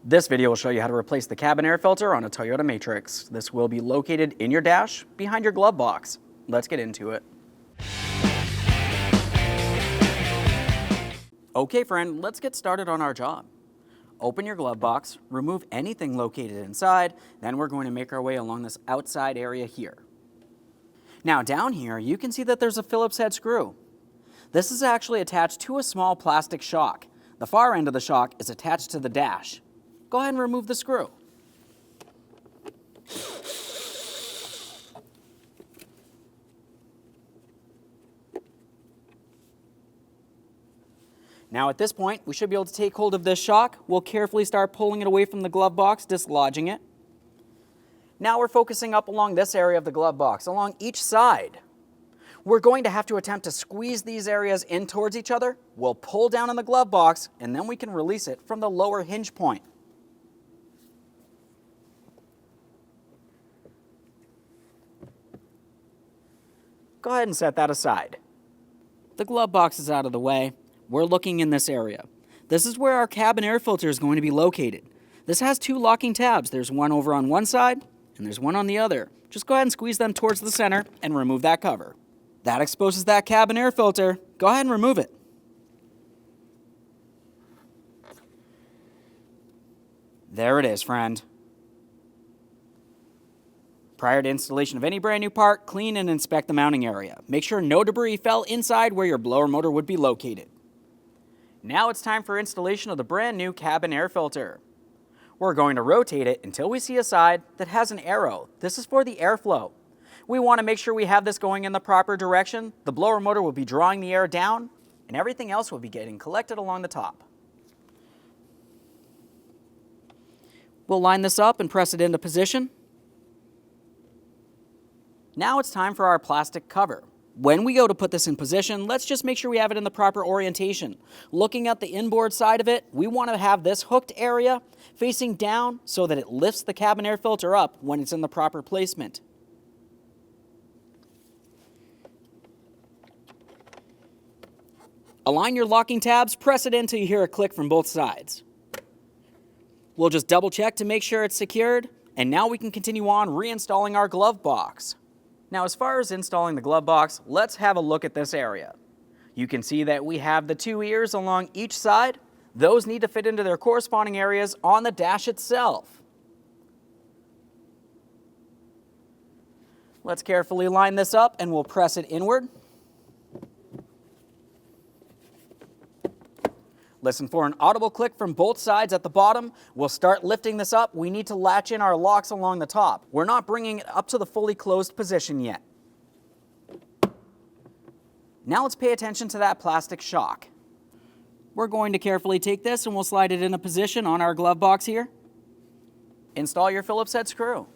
This video will show you how to replace the cabin air filter on a Toyota Matrix. This will be located in your dash behind your glove box. Let's get into it. Okay friend, let's get started on our job. Open your glove box, remove anything located inside, then we're going to make our way along this outside area here. Now down here you can see that there's a Phillips head screw. This is actually attached to a small plastic shock. The far end of the shock is attached to the dash. Go ahead and remove the screw. Now at this point, we should be able to take hold of this shock. We'll carefully start pulling it away from the glove box, dislodging it. Now we're focusing up along this area of the glove box, along each side. We're going to have to attempt to squeeze these areas in towards each other. We'll pull down on the glove box, and then we can release it from the lower hinge point. Go ahead and set that aside. The glove box is out of the way. We're looking in this area. This is where our cabin air filter is going to be located. This has two locking tabs. There's one over on one side and there's one on the other. Just go ahead and squeeze them towards the center and remove that cover. That exposes that cabin air filter. Go ahead and remove it. There it is, friend. Prior to installation of any brand new part, clean and inspect the mounting area. Make sure no debris fell inside where your blower motor would be located. Now it's time for installation of the brand new cabin air filter. We're going to rotate it until we see a side that has an arrow. This is for the airflow. We want to make sure we have this going in the proper direction. The blower motor will be drawing the air down, and everything else will be getting collected along the top. We'll line this up and press it into position. Now it's time for our plastic cover. When we go to put this in position, let's just make sure we have it in the proper orientation. Looking at the inboard side of it, we want to have this hooked area facing down so that it lifts the cabin air filter up when it's in the proper placement. Align your locking tabs, press it in until you hear a click from both sides. We'll just double check to make sure it's secured, and now we can continue on reinstalling our glove box. Now, as far as installing the glove box, let's have a look at this area. You can see that we have the two ears along each side. Those need to fit into their corresponding areas on the dash itself. Let's carefully line this up and we'll press it inward. Listen for an audible click from both sides at the bottom. We'll start lifting this up. We need to latch in our locks along the top. We're not bringing it up to the fully closed position yet. Now let's pay attention to that plastic shock. We're going to carefully take this and we'll slide it into position on our glove box here. Install your Phillips head screw.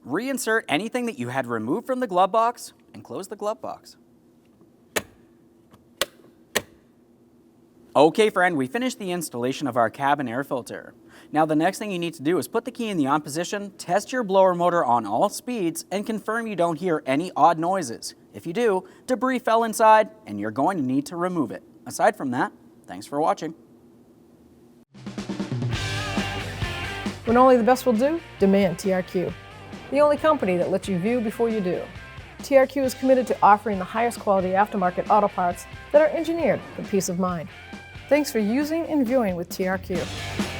Reinsert anything that you had removed from the glove box and close the glove box. Okay friend, we finished the installation of our cabin air filter. Now the next thing you need to do is put the key in the on position, test your blower motor on all speeds, and confirm you don't hear any odd noises. If you do, debris fell inside and you're going to need to remove it. Aside from that, thanks for watching. When only the best will do, demand TRQ. The only company that lets you view before you do. TRQ is committed to offering the highest quality aftermarket auto parts that are engineered for peace of mind. Thanks for using and viewing with TRQ.